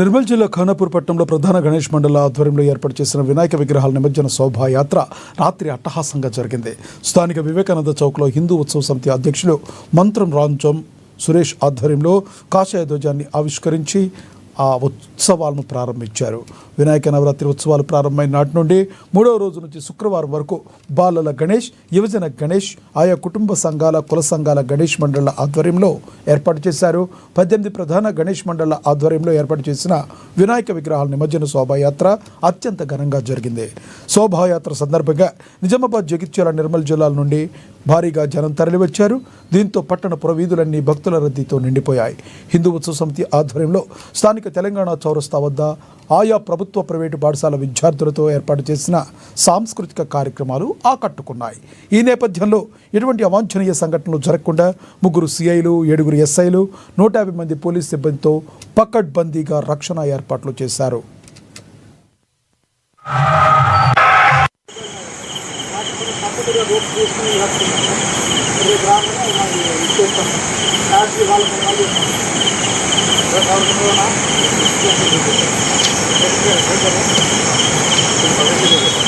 నిర్మల్ జిల్లా ఖానాపూర్ పట్టణంలో ప్రధాన గణేష్ మండల ఆధ్వర్యంలో ఏర్పాటు చేసిన వినాయక విగ్రహాల నిమజ్జన శోభాయాత్ర రాత్రి అట్టహాసంగా జరిగింది. స్థానిక వివేకానంద చౌక్లో హిందూ ఉత్సవ సమితి అధ్యక్షులు మంత్రం రాంజం సురేష్ ఆధ్వర్యంలో కాషాయ ధ్వజాన్ని ఆవిష్కరించి ఆ ఉత్సవాలను ప్రారంభించారు. వినాయక నవరాత్రి ఉత్సవాలు ప్రారంభమైన నాటి నుండి 3వ రోజు నుంచి శుక్రవారం వరకు బాలల గణేష్, యువజన గణేష్, ఆయా కుటుంబ సంఘాల, కుల సంఘాల గణేష్ మండళ్ల ఆధ్వర్యంలో ఏర్పాటు చేశారు. 18 ప్రధాన గణేష్ మండళ్ల ఆధ్వర్యంలో ఏర్పాటు చేసిన వినాయక విగ్రహాల నిమజ్జన శోభాయాత్ర అత్యంత ఘనంగా జరిగింది. శోభాయాత్ర సందర్భంగా నిజామాబాద్, జగిత్యాల, నిర్మల్ జిల్లాల నుండి భారీగా జనం తరలివచ్చారు. దీంతో పట్టణ పురవీధులన్నీ భక్తుల రద్దీతో నిండిపోయాయి. హిందూ ఉత్సవ సమితి ఆధ్వర్యంలో స్థానిక తెలంగాణ చౌరస్తా వద్ద ఆయా ప్రభుత్వ, ప్రైవేటు పాఠశాల విద్యార్థులతో ఏర్పాటు చేసిన సాంస్కృతిక కార్యక్రమాలు ఆకట్టుకున్నాయి. ఈ నేపథ్యంలో ఎటువంటి అవాంఛనీయ సంఘటనలు జరగకుండా 3 సిఐలు, 7 ఎస్ఐలు, 150 మంది పోలీస్ సిబ్బందితో పకడ్బందీగా రక్షణ ఏర్పాట్లు చేశారు. Gracias.